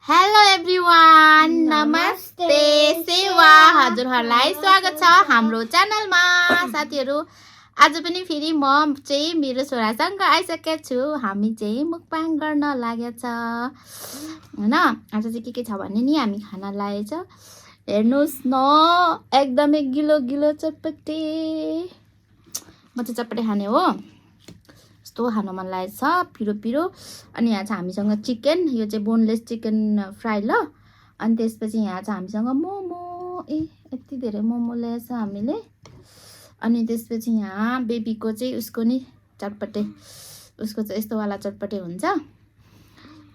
Hello everyone, नमस्ते सेवा हजुरहरूलाई स्वागत छ हाम्रो च्यानलमा। साथीहरू, आज पनि फेरि म चाहिँ मेरो छोरासँग आइसकेको छु। हामी चाहिँ मुकबाङ गर्न लागेको छ हैन। आज चाहिँ के छ भने नि हामी खाना लाएछ। हेर्नुस् न, एकदमै गिलो गिलो चटपटे। म चाहिँ चटपटे खाने हो, यस्तो खान मन लागेको छ, पिरो पिरो। अनि यहाँ चाहिँ हामीसँग चिकन, यो चाहिँ बोनलेस चिकन फ्राई ल। अनि त्यसपछि यहाँ चाहिँ हामीसँग मोमो, यति धेरै मोमो ल्याएछ हामीले। अनि त्यसपछि यहाँ बेबीको चाहिँ उसको नि चटपटे, उसको चाहिँ यस्तोवाला चटपटे हुन्छ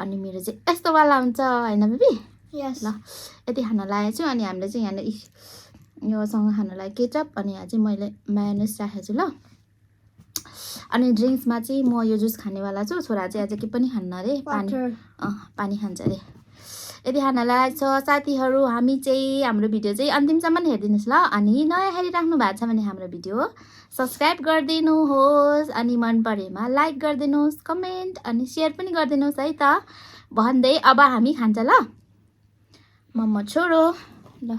अनि मेरो चाहिँ यस्तोवाला हुन्छ हैन बेबी? यस। ल यति खाना लाएको छु। अनि हामीले चाहिँ यहाँ योसँग खानलाई केचप, अनि यहाँ चाहिँ मैले मायोनेज राखेको छु ल। अनि ड्रिङ्क्समा चाहिँ म यो जुस खानेवाला छु, छोरा चाहिँ आज के पनि खान्न अरे, पानी खान्छ अरे। यदि खाना लागेको छ साथीहरू, हामी चाहिँ हाम्रो भिडियो चाहिँ अन्तिमसम्म हेरिदिनुहोस् ल। अनि नयाँ हेरिराख्नु भएको छ भने हाम्रो भिडियो सब्सक्राइब गरिदिनुहोस्, अनि मन परेमा लाइक गरिदिनुहोस्, कमेन्ट अनि सेयर पनि गरिदिनुहोस् है त भन्दै अब हामी खान्छ ल। मोमो छोरो ल।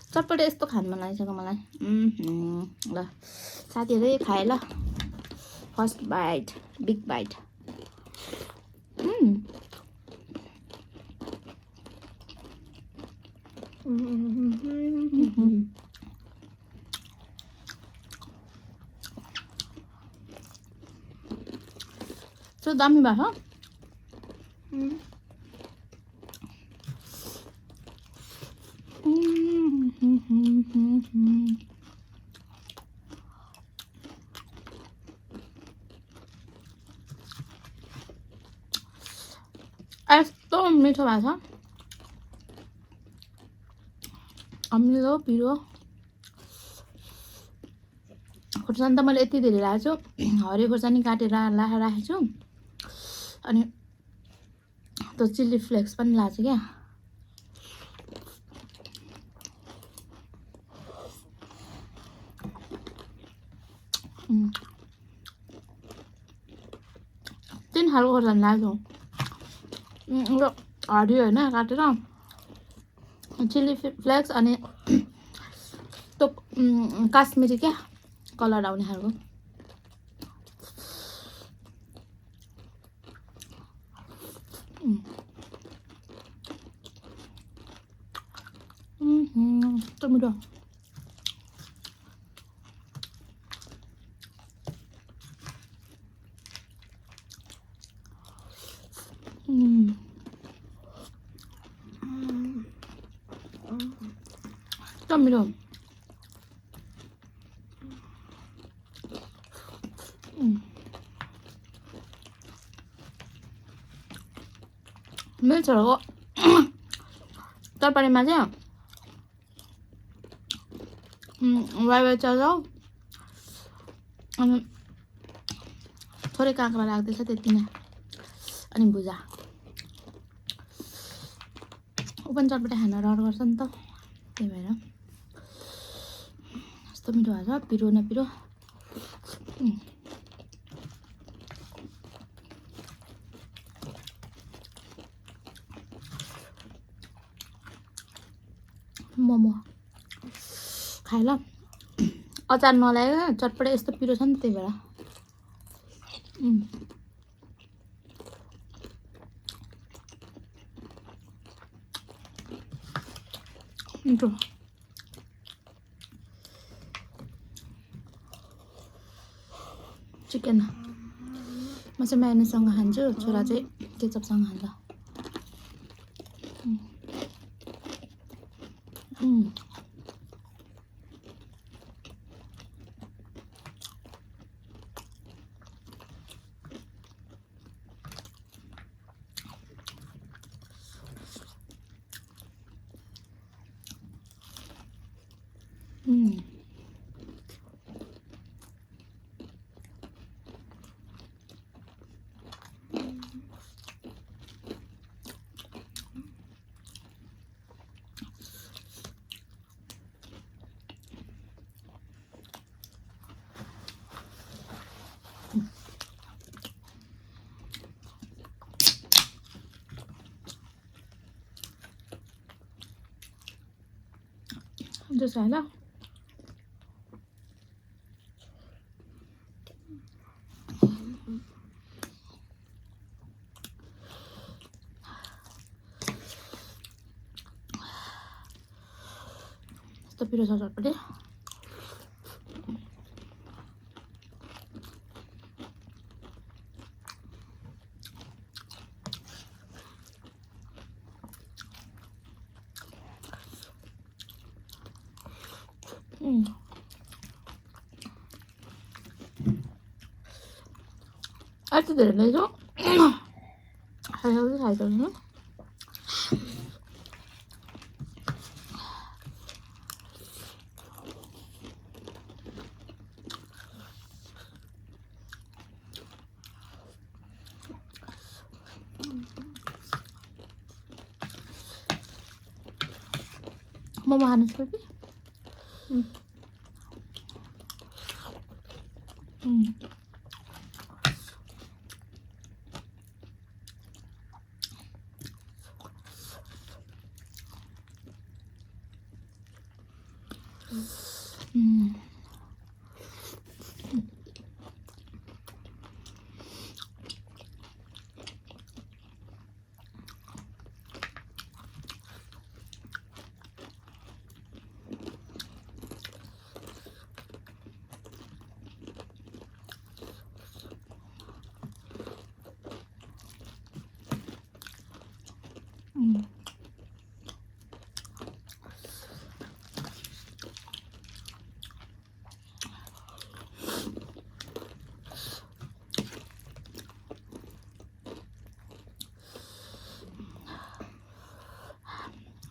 चटपटे यस्तो खानु मन लागिसक्यो मलाई। ल साथीहरू खाए ल। First bite, big bite. So दामी भएको छ। यस्तो मिठो भएको छ, अमिलो पिरो। खुर्सानी त मैले यति धेरै राखेको छु, हरियो खुर्सानी काटेर राखेको छु। अनि त्यो चिल्ली फ्लेक्स पनि लाएको छु क्या। तीन खालको खुर्सानी लाएको छु, हरियो होइन काटेर, चिल्ली फ्लेक्स अनि त्यो काश्मिरी क्या कलर आउने खालको। यस्तो मिठो। यस्तो मिठो। मेरो छोराको तरकारीमा चाहिँ वाइवाई चलाउ अनि थोरै काँक्रा लाग्दैछ त्यति नै, अनि भुजा। ऊ पनि चटपटे खान रहर गर्छ नि त, त्यही भएर यस्तो मिठो भएको छ, पिरो न पिरो। मोमो खाए ल। अचार नलागेको चटपटे यस्तो पिरो छ नि, त्यही भएर। मिठो। चिकन म चाहिँ मायोनेजसँग खान्छु, छोरा चाहिँ केचपसँग खान्छ। Just like that. यस्तो पिरो छ चटपटे यति धेरै नै छ खाइसक्नु मोमो खानुहोस् कि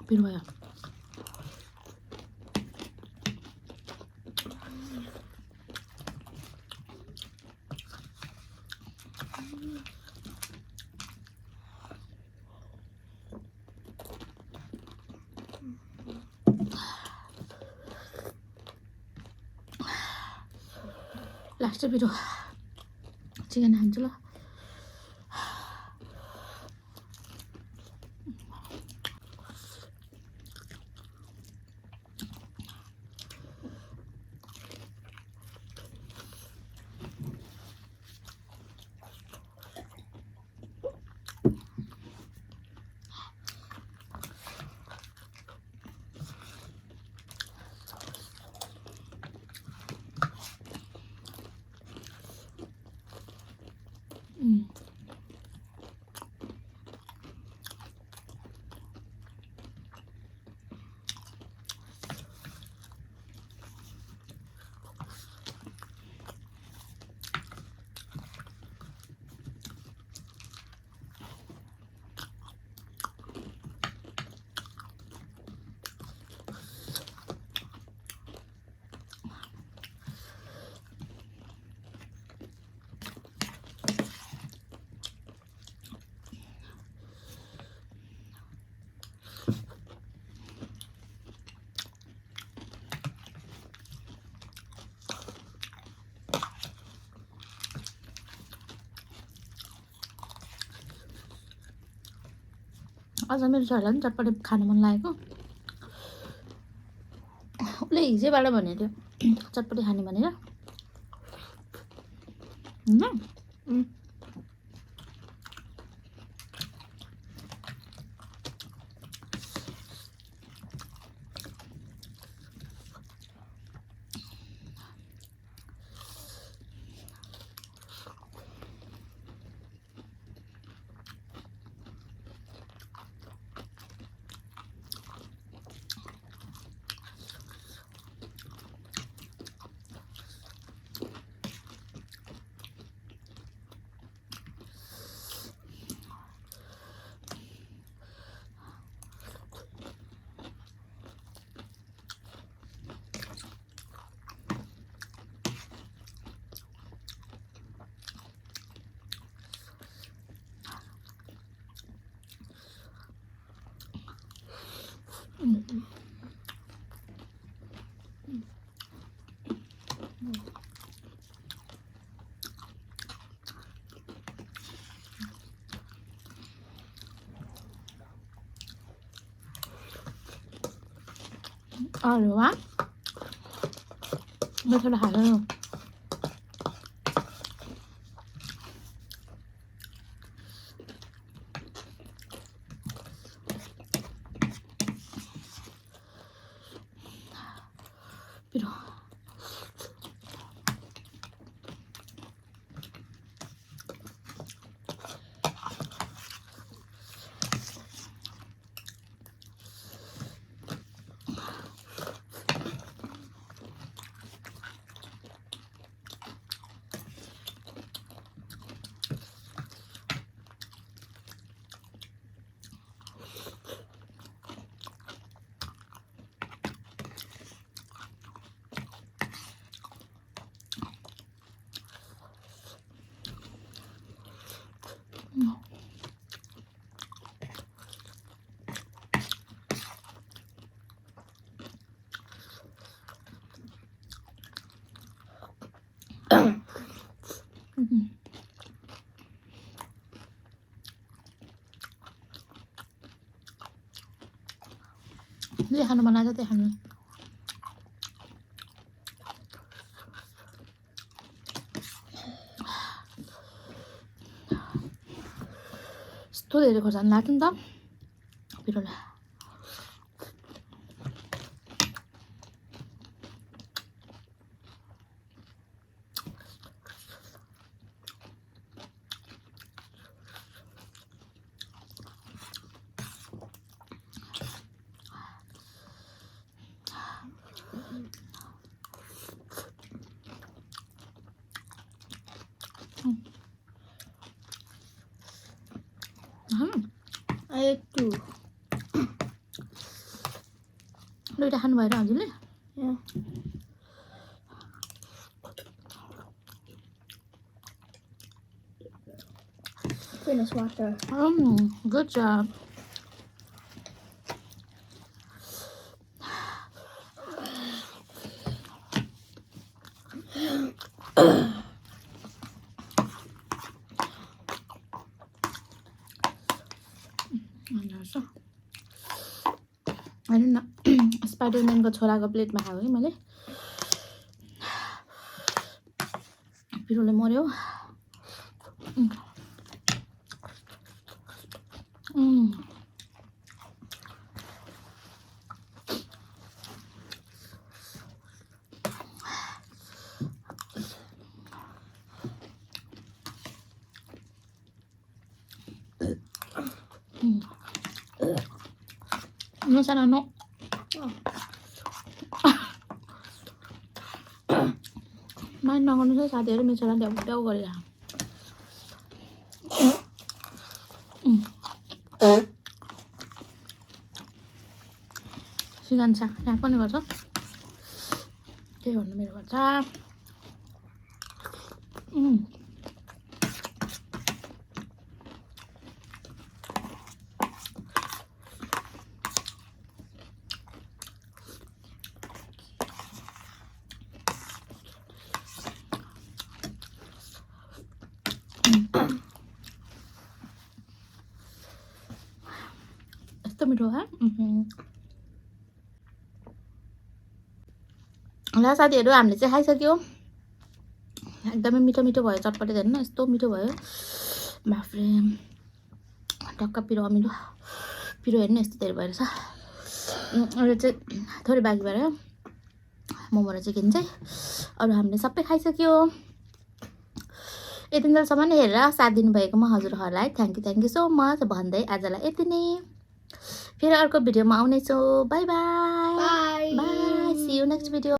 पिरो भयो लास्ट पिरो चिकन खान्छु ल आज मेरो छोरालाई पनि चटपटे खानु मन लागेको उसले हिजोबाट भनेको थियो चटपटे खाने भनेर हैन หรือวะไม่เท่าไหร่เลย Pero déjalo manar, déjalo. Esto de cosas natunda, pero la. I ate two. Đôi ta hành vậy rồi chứ lẽ. Yeah. Finish water. Good job. होइन स्पाइडरम्यानको छोराको प्लेटमा खाएको कि मैले पिरोले मर्यो No sana no. Mai nó còn sẽ साथीहरु मेरो छोरा ल्याउ ल्याउ गरेर सिगान्छ यहाँ पनि गर्छ त्यही भन्नु मेरो बच्चा यस्तो मिठो है ल साथीहरु हामीले चाहिँ खाइसक्यो एकदमै मिठो मिठो भयो चटपटे हेर्नु न यस्तो मिठो भयो बाफरे टक्क पिरो अमिलो पिरो हेर्नु यस्तो धेरै भएर छ अरु चाहिँ थोरै बाँकी भयो मोमो र चिकन चाहिँ अरु हामीले सबै खाइसक्यो यति बेलासम्म हेरेर साथ दिनुभएकोमा हजुरहरूलाई थ्यांक यू सो मच भन्दै आजलाई यति नै फेरि अर्को भिडियोमा आउने छु bye bye Bye. By C you next video